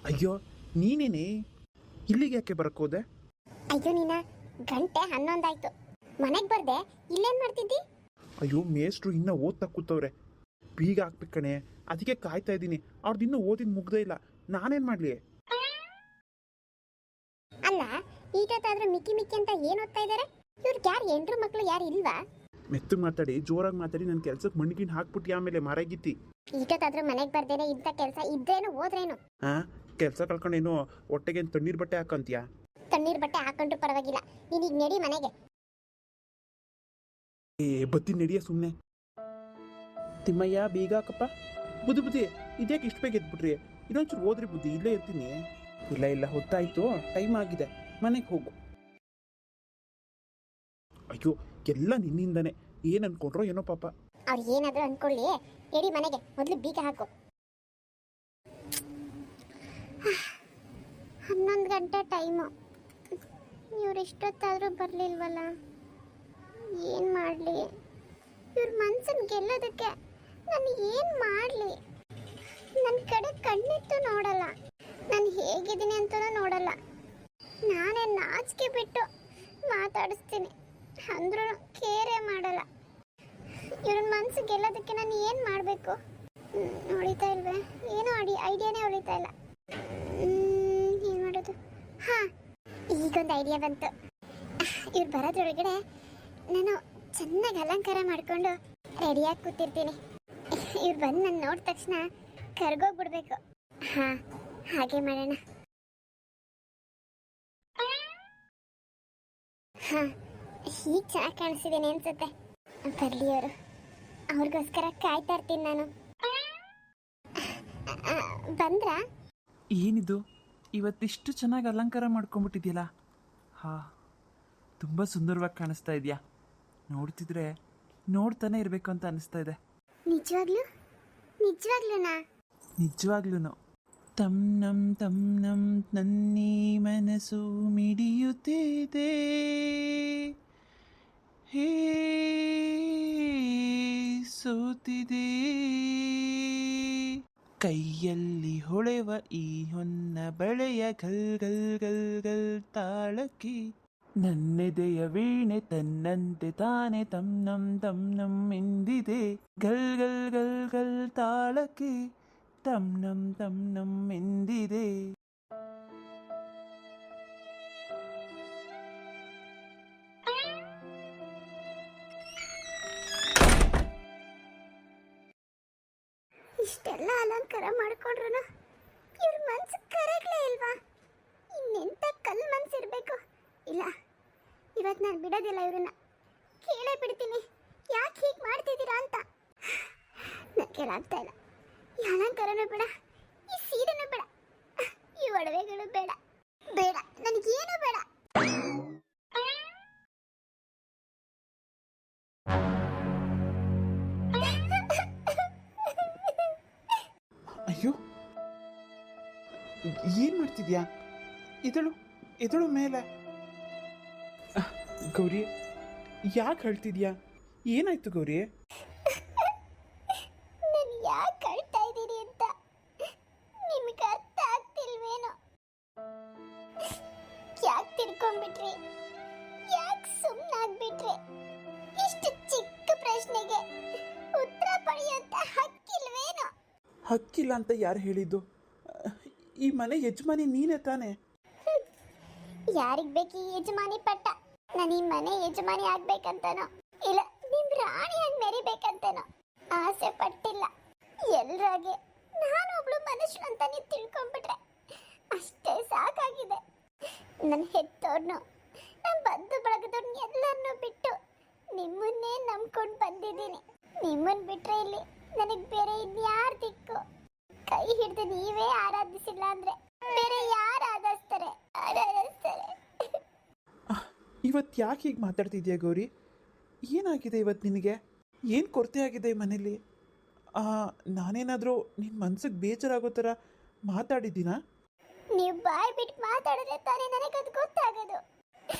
ಅಯ್ಯೋ ನೀನೇನೆ ಇಲ್ಲಿಗೆ ಯಾಕೆ ಬರಕ್ಕೋದೆ? ಅಯ್ಯೋ ನೀನ ಗಂಟೆ 11 ಆಯ್ತು, ಮನೆಗೆ ಬರ್ದೆ, ಇಲ್ಲೇನ್ ಮಾಡ್ತಿದ್ದಿ? ಅಯ್ಯೋ ಮೇಷ್ಟ್ರು ಇನ್ನೂ ಓದ್ತಾ ಕೂತವ್ರೆ, ಬೀಗ ಹಾಕ್ಬೇಕು ಕಣೆ, ಅದಕ್ಕೆ ಕಾಯ್ತಾ ಇದ್ದೀನಿ. ಅವ್ರದ್ದು ಇನ್ನೂ ಓದಿನ ಮುಗ್ದೇ ಇಲ್ಲ, ನಾನೇನ್ ಮಾಡ್ಲಿ? ಅಲ್ಲ ಈಗತ್ತಾದ್ರೂ ಮಿಕ್ಕಿ ಮಿಕ್ಕಿ ಅಂತ ಏನ್ ಓದ್ತಾ ಇದಾರೆ? ಇವ್ರಿಗೆ ಯಾರು ಹೆಂಡ್ರು ಮಕ್ಳು ಯಾರು ಇಲ್ವಾ? ಮೆತ್ತಗೆ ಮಾತಾಡಿ, ಜೋರಾಗಿ ಮಾತಾಡಿ, ನನ್ನ ಕೆಲ್ಸಕ್ಕೆ ಮಣ್ಣಿಗಿನ್ ಹಾಕ್ಬಿಟ್ಟು ಆಮೇಲೆ ಮಾರಾಗಿತ್ತಿ. ಈಗತ್ತಾದ್ರೂ ಮನೆಗೆ ಬರ್ದೇನೆ ಇಂಥ ಕೆಲಸ ಇದ್ರೇನು ಹೋದ್ರೇನು? ಕೆಲಸ ಕಳ್ಕೊಂಡೇನು ಹೊಟ್ಟೆಗೆ ತಣ್ಣೀರ್ ಬಟ್ಟೆ ಹಾಕಂತೀಯಾ? ತಣ್ಣೀರ್ ಬಟ್ಟೆ ಹಾಕೊಂಡ್ರು ಪರವಾಗಿಲ್ಲ, ನೀನೀಗ ನಡಿ ಮನೆಗೆ. ಬತ್ತಿ ನಡಿಯ ಸುಮ್ಮನೆ. ತಿಮ್ಮಯ್ಯ ಬೀಗ ಹಾಕಪ್ಪ. ಬುದ್ಧಿ ಇದ್ಯಾಕೆ ಇಷ್ಟು ಬೇಗ ಎದ್ಬಿಟ್ರಿ? ಇನ್ನೊಂಚೂರು ಓದ್ರಿ ಬುದ್ಧಿ, ಇಲ್ಲೇ ಇರ್ತೀನಿ. ಇಲ್ಲ ಹೊತ್ತಾಯ್ತು, ಟೈಮ್ ಆಗಿದೆ, ಮನೆಗೆ ಹೋಗು. ಅಯ್ಯೋ ಎಲ್ಲ ನಿನ್ನಿಂದಾನೆ, ಏನ್ ಅನ್ಕೊಂಡ್ರೋ ಏನೋ ಪಾಪ. ಅವ್ರು ಏನಾದ್ರೂ ಅನ್ಕೊಳ್ಳಿ, ನಡಿ ಮನೆಗೆ, ಮೊದಲು ಬೀಗ ಹಾಕು. 11 ಗಂಟೆ ಟೈಮು, ಇವ್ರು ಇಷ್ಟೊತ್ತಾದ್ರೂ ಬರ್ಲಿಲ್ವಲ್ಲ, ಏನ್ ಮಾಡ್ಲಿ? ಇವ್ರ ಮನ್ಸನ್ ಗೆಲ್ಲೋದಕ್ಕೆ ನಾನು ಏನ್ ಮಾಡ್ಲಿ? ನನ್ನ ಕಡೆ ಕಣ್ಣಿತ್ತು ನೋಡಲ್ಲ, ನಾನು ಹೇಗಿದ್ದೀನಿ ಅಂತಲೂ ನೋಡಲ್ಲ. ನಾನೇ ನಾಚಿಕೆ ಬಿಟ್ಟು ಮಾತಾಡಿಸ್ತೀನಿ ಅಂದ್ರೂ ಕೇರೇ ಮಾಡಲ್ಲ. ಇವ್ರ ಮನ್ಸು ಗೆಲ್ಲೋದಕ್ಕೆ ನಾನು ಏನು ಮಾಡಬೇಕು? ಹೊಳಿತಾ ಇಲ್ವೇ? ಏನೋ ಐಡಿಯಾನೇ ಹೊಳಿತಾ ಇಲ್ಲ. ಏನು ಮಾಡೋದು? ಹಾಂ, ಈಗೊಂದು ಐಡಿಯಾ ಬಂತು. ಇವ್ರು ಬರೋದ್ರೊಳಗಡೆ ನಾನು ಚೆನ್ನಾಗಿ ಅಲಂಕಾರ ಮಾಡಿಕೊಂಡು ರೆಡಿಯಾಗಿ ಕೂತಿರ್ತೀನಿ. ಇವ್ರು ಬಂದು ನಾನು ನೋಡಿದ ತಕ್ಷಣ ಕರ್ಗೋಗ್ಬಿಡ್ಬೇಕು. ಹಾಂ, ಹಾಗೆ ಮಾಡೋಣ. ಹಾಂ, ಹೀಗೆ ಚೆನ್ನಾಗಿ ಕಾಣಿಸಿದ್ದೀನಿ ಅನ್ಸುತ್ತೆ. ಬರ್ಲಿ ಅವರು, ಅವ್ರಿಗೋಸ್ಕರ ಕಾಯ್ತಾ ಇರ್ತೀನಿ ನಾನು. ಬಂದ್ರಾ? ಏನಿದು ಇವತ್ತಿಷ್ಟು ಚೆನ್ನಾಗಿ ಅಲಂಕಾರ ಮಾಡ್ಕೊಂಡ್ಬಿಟ್ಟಿದ್ಯಲ್ಲ? ಹಾ, ತುಂಬ ಸುಂದರವಾಗಿ ಕಾಣಿಸ್ತಾ ಇದೆಯಾ. ನೋಡ್ತಿದ್ರೆ ನೋಡ್ತಾನೆ ಇರಬೇಕು ಅಂತ ಅನಿಸ್ತಾ ಇದೆ. ನಿಜವಾಗ್ಲೂನಾ? ನಿಜವಾಗ್ಲೂ ತಮ್ ನಮ್ ನನ್ನೀ ಮನಸ್ಸು ಮಿಡಿಯುತ್ತಿದೆ, ಹೇ ಸೋತಿದೆ, ಕೈಯಲ್ಲಿ ಹೊಳೆವ ಈ ಹೊನ್ನ ಬಳೆಯ ಗಲ್ ಗಲ್ ಗಲ್ ಗಲ್ ತಾಳಕಿ, ನನ್ನೆದೆಯ ವೀಣೆ ತನ್ನಂತೆ ತಾನೆ ತಮ್ ನಮ್ ಎಂದಿದೆ, ಗಲ್ ಗಲ್ ಗಲ್ ಗಲ್ ತಾಳಕಿ ತಮ್ ನಮ್ ಎಂದಿದೆ. ಇಷ್ಟೆಲ್ಲ ಅಲಂಕಾರ ಮಾಡ್ಕೊಂಡ್ರು ಇವ್ರ ಮನ್ಸು ಕರಗ್ಲೇ ಇಲ್ವಾ? ಇನ್ನೆಂತ ಕಲ್ ಮನ್ಸಿರ್ಬೇಕು? ಇಲ್ಲ, ಇವತ್ತು ನಾನು ಬಿಡೋದಿಲ್ಲ, ಇವ್ರನ್ನ ಕೇಳೇ ಬಿಡ್ತೀನಿ, ಯಾಕೆ ಹೀಗೆ ಮಾಡ್ತಿದ್ದೀರಾ ಅಂತ. ನನಗೆ ಆಗ್ತಾ ಇಲ್ಲ. ಈ ಅಲಂಕಾರನೂ ಬೇಡ, ಈ ಸೀರೆನೂ ಬೇಡ, ಈ ಒಡವೆಗಳು ಬೇಡ, ನನಗೇನು ಬೇಡ. ಅಯ್ಯೋ ಏನ್ ಮಾಡ್ತಿದ್ಯಾ? ಎದಳು ಮೇಲೆ. ಗೌರಿ ಯಾಕೆ ಹೇಳ್ತಿದ್ಯಾ? ಏನಾಯ್ತು ಗೌರಿ? ನಾನು ಯಾಕೆ ಅಳ್ತಾ ಇದ್ದೀನಿ ಅಂತ ನಿಮಗೆ ಅರ್ಥ ಆಗ್ತಿಲ್ವೇನೋ? ಯಾಕೆ ತಿಳ್ಕೊಂಡ್ಬಿಟ್ರಿ? ಯಾಕೆ ಸುಮ್ಮನಾಗ್ಬಿಟ್ರಿ? ಇಷ್ಟು ಚಿಕ್ಕ ಪ್ರಶ್ನೆಗೆ ಉತ್ತರ ಪಡೆಯುವಂತ ಹಕ್ಕಿಲ್ವೇನೋ? ಹಕ್ಕಿಲ್ಲ ಅಂತ ಯಾರು ಹೇಳಿದ್ದು? ಈ ಮನೆ ಯಜಮಾನಿ ನೀನೇ ತಾನೆ? ಯಾರಿಗ್ ಬೇಕು ಈ ಯಜಮಾನಿ ಪಟ್ಟ? ನಾನು ಈ ಮನೆ ಯಜಮಾನಿ ಆಗ್ಬೇಕಂತನೋ ಇಲ್ಲ ನಿಮ್ ರಾಣಿಯಾಗಿ ಮೆರಿಬೇಕಂತನೋ ಆಸೆ ಪಟ್ಟಿಲ್ಲ. ಎಲ್ರಾಗೆ ನಾನೊಬ್ಳು ಮನುಷ್ಯ ಅಂತ ನೀವು ತಿಳ್ಕೊಂಡ್ಬಿಟ್ರೆ ಅಷ್ಟೇ ಸಾಕಾಗಿದೆ. ನನ್ನ ಹೆತ್ತೋರ್ನು, ನಮ್ಮ ಬಂಧು ಬಳಗದವ್ರನ್ನ ಎಲ್ಲರನ್ನೂ ಬಿಟ್ಟು ನಿಮ್ಮನ್ನೇ ನಂಬ್ಕೊಂಡು ಬಂದಿದ್ದೀನಿ. ನಿಮ್ಮನ್ನ ಬಿಟ್ರೆ ಇಲ್ಲಿ ನನಗೆ ಬೇರೆ ಇನ್ಯಾರು ದಿಕ್ಕು? ಕೈ ಹಿಡಿದು ನೀವೇ ಆರಾಧಿಸಿಲ್ಲ ಅಂದ್ರೆ ಬೇರೆ ಯಾರು ಆರಾಧಿಸ್ತಾರೆ? ಇವತ್ತು ಯಾಕೆ ಹೀಗೆ ಮಾತಾಡ್ತಿದ್ಯಾ ಗೌರಿ? ಏನಾಗಿದೆ ಇವತ್ತು ನಿನಗೆ? ಏನು ಕೊರತೆ ಆಗಿದೆ ಈ ಮನೇಲಿ? ನಾನೇನಾದರೂ ನಿನ್ನ ಮನ್ಸಿಗೆ ಬೇಜಾರಾಗೋ ಥರ ಮಾತಾಡಿದ್ದೀನಾ? ನೀವು ಬಾಯ್ ಬಿಟ್ಟು ಮಾತಾಡಿದ್ರೆ ತಾನೇ ನನಗದು ಗೊತ್ತಾಗೋದು.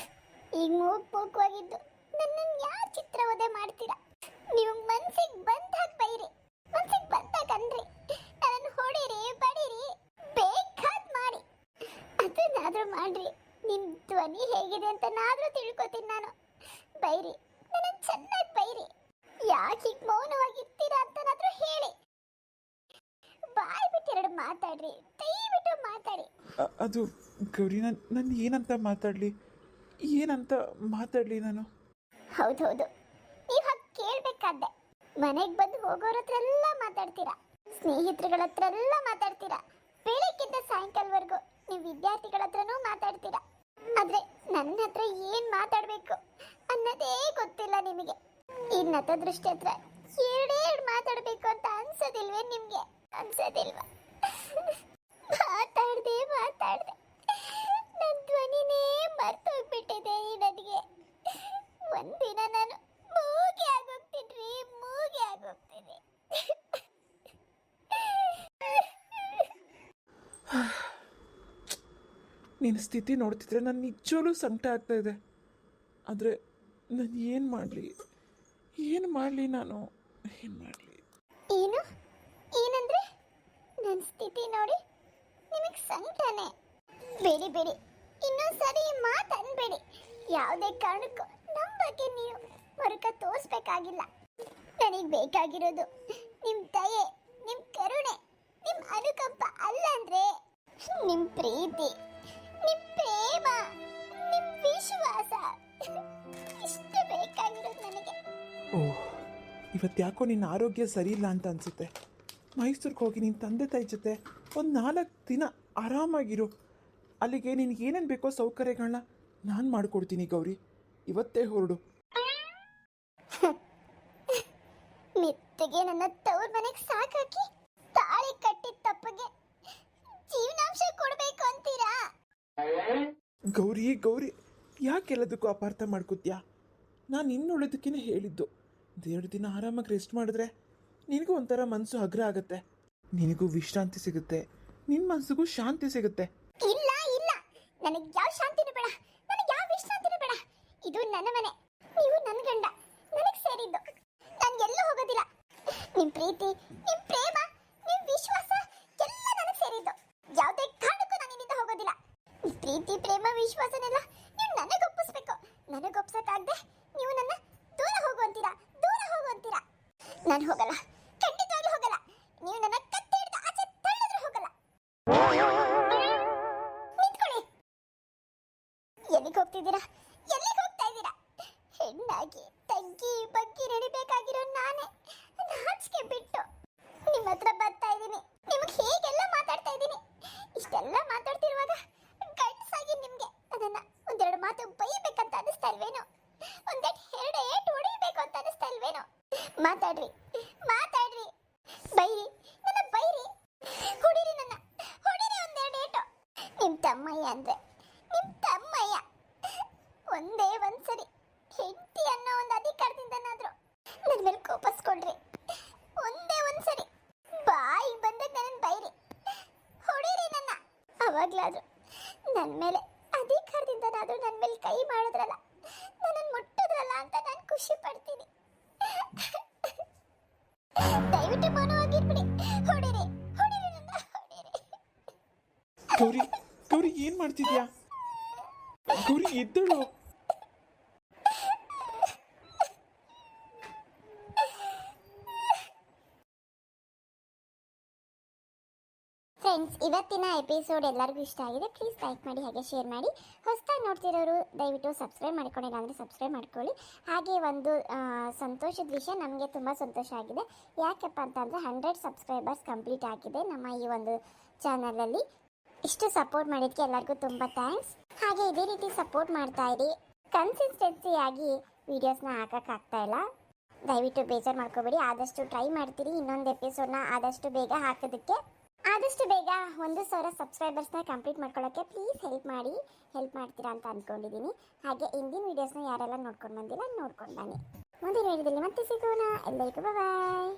ಈಗ ಮೂಗವಾಗಿದ್ದು ನನ್ನನ್ನು ಯಾರು ಚಿತ್ರವಧೆ ಮಾಡ್ತೀರಾ? ನೀವು ಮನ್ಸಿಗೆ ಬಂದಾಗ ಬೈರಿ, ಮನ್ಸಿಗೆ ಬಂದಾಗ ಅನ್ರಿ, ನನ್ನನ್ನು ಹೊಡಿರಿ ಬಡಿರಿ ಬೇಕಾದ್ ಮಾಡಿ. ಏನಾದ್ರೂ ಮಾಡ್ರಿ, ನಿಮ್ ಧ್ವನಿ ಹೇಗಿದೆ ಅಂತ ನಾದ್ರೂ ತಿಳ್ಕೊತೀನಿ ನಾನು. ಬೈರಿ, ನನ್ನ ಚೆನ್ನಾಗಿ ಬೈರಿ. ಯಾಕೆ ಹೀಗೆ ಮೌನವಾಗಿರ್ತೀರಾ ಅಂತನಾದ್ರೂ ಹೇಳಿ. ಬಾಯ್ ಬಿಟ್ಟು ಎರಡು ಮಾತಾಡ್ರಿ, ದಯವಿಟ್ಟು ಮಾತಾಡಿ. ಅದು ಗೌರಿ, ನಾನು ಏನಂತ ಮಾತಾಡಲಿ ನಾನು? ಹೌದೌದು, ನೀವು ಹಾಗೆ ಕೇಳ್ಬೇಕಾದ್ದೆ. ಮನೆಗೆ ಬಂದು ಹೋಗೋರ ಹತ್ರ ಎಲ್ಲ ಮಾತಾಡ್ತೀರಾ, ಸ್ನೇಹಿತರುಗಳ ಹತ್ರ ಎಲ್ಲ ಮಾತಾಡ್ತೀರಾ, ಬೆಳಗ್ಗಿಂದ ಸಾಯಂಕಾಲವರೆಗೂ ನೀವು ವಿದ್ಯಾರ್ಥಿಗಳ ಹತ್ರನೂ ಮಾತಾಡ್ತೀರಾ. ಆದ್ರೆ ನನ್ನ ಹತ್ರ ಏನ್ ಮಾತಾಡ್ಬೇಕು ಅನ್ನೋದೇ ಗೊತ್ತಿಲ್ಲ ನಿಮಗೆ. ಈ ನತದೃಷ್ಟಿ ಹತ್ರ ಎರಡೆರಡು ಮಾತಾಡ್ಬೇಕು ಅಂತ ಅನ್ಸೋದಿಲ್ವೇ ನಿಮ್ಗೆ? ಅನ್ಸೋದಿಲ್ವಾ? ಮಾತಾಡ್ದೆ ನನ್ನ ಧ್ವನಿನೇ ಮರ್ತೋಗ್ಬಿಟ್ಟಿದೆ ನನಗೆ. ಒಂದಿನ ನಾನು ಮೂಗಿ ಆಗೋಗ್ತೀನಿ. ನಿನ್ನ ಸ್ಥಿತಿ ನೋಡ್ತಿದ್ರೆ ನಾನು ನಿಜವೂ ಸಂಕಟ ಆಗ್ತಾ ಇದೆ. ಆದರೆ ನಾನು ಏನು ಮಾಡಲಿ ನಾನು ಏನು ಮಾಡಲಿ? ಏನಂದ್ರೆ ನನ್ನ ಸ್ಥಿತಿ ನೋಡಿ ನಿಮಗೆ ಸಂಕಟನೇ? ಬೇಡಿ, ಇನ್ನೊಂದ್ಸರಿ ಮಾತು ಅನ್ಬೇಡಿ. ಯಾವುದೇ ಕಾರಣಕ್ಕೂ ನಮ್ಮ ಬಗ್ಗೆ ನೀವು ಮರುಕ ತೋರಿಸ್ಬೇಕಾಗಿಲ್ಲ. ನನಗೆ ಬೇಕಾಗಿರೋದು ನಿಮ್ಮ ದಯೆ, ನಿಮ್ಮ ಕರುಣೆ, ನಿಮ್ಮ ಅನುಕಂಪ ಅಲ್ಲ ಅಂದ್ರೆ ನಿಮ್ಮ ಪ್ರೀತಿ, ನಿಮ್ಮ ಪ್ರೇಮ, ನಿಮ್ಮ ವಿಶ್ವಾಸ. ಇಷ್ಟು ಬೇಕಾಗಿರೋದು ನನಗೆ. ಓಹ್, ಇವತ್ತು ಯಾಕೋ ನಿನ್ನ ಆರೋಗ್ಯ ಸರಿ ಇಲ್ಲ ಅಂತ ಅನಿಸುತ್ತೆ. ಮೈಸೂರಿಗೆ ಹೋಗಿ ನಿನ್ನ ತಂದೆ ತಾಯಿ ಜೊತೆ ಒಂದು 4 ದಿನ ಆರಾಮಾಗಿರು. ಅಲ್ಲಿಗೆ ನಿನಗೆ ಏನೇನು ಬೇಕೋ ಸೌಕರ್ಯಗಳನ್ನ ನಾನು ಮಾಡಿಕೊಡ್ತೀನಿ ಗೌರಿ. ಇವತ್ತೇ ಹೊರಡು. ಮೆತ್ತಗೆ ನನ್ನ ತವ್ರ ಮನೆಗೆ ಸಾಕಾಕಿ ತಾಳಿ ಕಟ್ಟಿದ ತಪ್ಪಗೆ ಜೀವನಾಂಶ ಕೊಡಬೇಕು ಅಂತೀರಾ? ಗೌರಿ, ಯಾಕೆಲ್ಲದಕ್ಕೂ ಅಪಾರ್ಥ ಮಾಡ್ಕೋತ್ಯಾ? ನಾನು ಇನ್ನುಳಿದಕ್ಕೇ ಹೇಳಿದ್ದು, 2 ದಿನ ಆರಾಮಾಗಿ ರೆಸ್ಟ್ ಮಾಡಿದ್ರೆ ನಿನಗೂ ಒಂಥರ ಮನಸ್ಸು ಹಗುರ ಆಗುತ್ತೆ, ನಿನಗೂ ವಿಶ್ರಾಂತಿ ಸಿಗುತ್ತೆ, ನಿನ್ನ ಮನಸ್ಸಿಗೂ ಶಾಂತಿ ಸಿಗುತ್ತೆ. ಇಲ್ಲ, ನನಗೆ ಯಾವ ಶಾಂತಿನೂ ಬೇಡ, ನನಗೆ ಯಾವ ವಿಶ್ರಾಂತಿನೂ ಬೇಡ. ಇದು ನನ್ನ ಮನೆ, ನೀವು ನನ್ನ ಗಂಡ, ನನಗೆ ಸೇರಿದ್ದು. ನಾನು ಎಲ್ಲೂ ಹೋಗೋದಿಲ್ಲ. ನಿಮ್ಮ ಪ್ರೀತಿ, ನಿಮ್ಮ ಪ್ರೇಮ, ನಿಮ್ಮ ವಿಶ್ವಾಸ ಎಲ್ಲ ನನಗೆ ಸೇರಿದ್ದು. ಯಾವುದೇ ಕಾರಣಕ್ಕೂ ನಾನು ಇಲ್ಲಿಂದ ಹೋಗೋದಿಲ್ಲ. ಈ ಪ್ರೀತಿ, ಪ್ರೇಮ, ವಿಶ್ವಾಸನೆಲ್ಲ ನೀವು ನನಗೆ ಒಪ್ಪಿಸ್ಬೇಕು. ನನಗೆ ಒಪ್ಸಕ್ಕಾಗದೆ ನೀವು ನನ್ನ ದೂರ ಹೋಗು ಅಂತೀರಾ. ನಾನು ಹೋಗಲ್ಲ, ಖಂಡಿತವಾಗ್ಲೂ ಹೋಗಲ್ಲ. ನೀವು ನನ್ನ ಕತ್ತೆ ಹಿಡಿದು ಆಚೆ ತಳ್ಳಿದ್ರೂ ಹೋಗಲ್ಲ. ನಿಂತ್ಕೊಳ್ಳಿ. ಎಲ್ಲಿಗೆ ಹೋಗ್ತಾ ಇದ್ದೀರಾ? ಹೆಣ್ಣಾಗಿ ತಗ್ಗಿ ಬಗ್ಗಿ ನಡಿಬೇಕಾಗಿರೋ ನಾನೇ ನಾಚಿಕೆ ಬಿಟ್ಟು ನಿಮ್ಮ ಹತ್ರ ಬರ್ತಾ ಇದ್ದೀನಿ. ನಿಮಗೆ ಹೇಗೆಲ್ಲ ಮಾತಾಡ್ತಾ ಇದ್ದೀನಿ. ಇಷ್ಟೆಲ್ಲ ಮಾತಾಡ್ತಿರುವಾಗ ಗಂಡಸಾಗಿ ನಿಮ್ಗೆ ಅದನ್ನ ಒಂದೆರಡು ಮಾತು ಬೈಬೇಕಂತ ಅನಿಸ್ತಾ ಇಲ್ವೇನೋ? ಎರಡು ಏಟು ಹೊಡಿಬೇಕು ಅಂತ ಅನಿಸ್ತಾ ಇಲ್ವೇನೋ? ಮಾತಾಡ್ರಿ, ಬೈರಿ, ನನ್ನ ಬೈರಿ, ಹೊಡಿರಿ ಒಂದೆರಡು ಏಟು. ನಿಮ್ಮ ತಮ್ಮಯ್ಯ ಅಂದ್ರೆ ನಿಮ್ಮ ತಮ್ಮಯ್ಯ. ಒಂದೇ ಒಂದ್ಸರಿ ಹೆಂಡತಿ ಅನ್ನೋ ಒಂದು ಅಧಿಕಾರದಿಂದನಾದ್ರೂ ನನ್ನ ಮೇಲೆ ಕೋಪಿಸ್ಕೊಳ್ರಿ. ಒಂದೇ ಒಂದ್ಸರಿ ಬಾಯಿ ಬಂದಾಗ ನನ್ನ ಬೈರಿ, ಹೊಡಿರಿ ನನ್ನ. ಅವಾಗ್ಲಾದ್ರು ನನ್ನ ಮೇಲೆ ಅಧಿಕಾರದಿಂದನಾದ್ರೂ ನನ್ನ ಮೇಲೆ ಕೈ ಮಾಡಿದ್ರಲ್ಲ, ನನ್ನನ್ನು ಮುಟ್ಟಿದ್ರಲ್ಲ ಅಂತ ನಾನು ಖುಷಿ ಪಡ್ತೀನಿ. ದಯವಿಟ್ಟು ಮೌನವಾಗಿರ್ಬಿಡಿ. ಹೊಡಿರಿ ನನ್ನ, ಹೊಡಿರಿ. ಗೌರಿ, ಏನು ಮಾಡ್ತಿದ್ಯಾ? ಗೌರಿ, ಎದ್ದಳು. ಫ್ರೆಂಡ್ಸ್, ಇವತ್ತಿನ ಎಪಿಸೋಡ್ ಎಲ್ಲರಿಗೂ ಇಷ್ಟ ಆಗಿದೆ. ಪ್ಲೀಸ್ ಲೈಕ್ ಮಾಡಿ, ಹಾಗೆ ಶೇರ್ ಮಾಡಿ. ಹೊಸದಾಗಿ ನೋಡ್ತಿರೋರು ದಯವಿಟ್ಟು ಸಬ್ಸ್ಕ್ರೈಬ್ ಮಾಡ್ಕೊಂಡಿಲ್ಲ ಅಂದರೆ ಸಬ್ಸ್ಕ್ರೈಬ್ ಮಾಡ್ಕೊಳ್ಳಿ. ಹಾಗೆ ಒಂದು ಸಂತೋಷದ ವಿಷಯ, ನಮಗೆ ತುಂಬ ಸಂತೋಷ ಆಗಿದೆ. ಯಾಕಪ್ಪ ಅಂತಂದರೆ 100 ಸಬ್ಸ್ಕ್ರೈಬರ್ಸ್ ಕಂಪ್ಲೀಟ್ ಆಗಿದೆ ನಮ್ಮ ಈ ಒಂದು ಚಾನಲಲ್ಲಿ. ಇಷ್ಟು ಸಪೋರ್ಟ್ ಮಾಡಿದ್ದಕ್ಕೆ ಎಲ್ಲರಿಗೂ ತುಂಬ ಥ್ಯಾಂಕ್ಸ್. ಹಾಗೆ ಇದೇ ರೀತಿ ಸಪೋರ್ಟ್ ಮಾಡ್ತಾ ಇರಿ. ಕನ್ಸಿಸ್ಟೆನ್ಸಿಯಾಗಿ ವೀಡಿಯೋಸ್ನ ಹಾಕೋಕ್ಕಾಗ್ತಾ ಇಲ್ಲ, ದಯವಿಟ್ಟು ಬೇಜಾರು ಮಾಡ್ಕೋಬೇಡಿ. ಆದಷ್ಟು ಟ್ರೈ ಮಾಡ್ತೀರಿ ಇನ್ನೊಂದು ಎಪಿಸೋಡ್ನ ಆದಷ್ಟು ಬೇಗ ಹಾಕೋದಕ್ಕೆ. ಆದಷ್ಟು ಬೇಗ 1,000 ಸಬ್ಸ್ಕ್ರೈಬರ್ಸ್ನ ಕಂಪ್ಲೀಟ್ ಮಾಡ್ಕೊಳ್ಳೋಕ್ಕೆ ಪ್ಲೀಸ್ ಹೆಲ್ಪ್ ಮಾಡ್ತೀರಾ ಅಂತ ಅಂದ್ಕೊಂಡಿದ್ದೀನಿ. ಹಾಗೆ ಹಿಂದಿನ ವೀಡಿಯೋಸ್ನ ಯಾರೆಲ್ಲ ನೋಡ್ಕೊಂಡು ಬಂದಿಲ್ಲ ನೋಡ್ಕೊಂಡು ಬನ್ನಿ. ಮುಂದಿನ ವಿಡಿಯೋದಲ್ಲಿ ಮತ್ತೆ ಸಿಗೋಣ. ಎಲ್ಲರಿಗೂ ಬಾಯ್.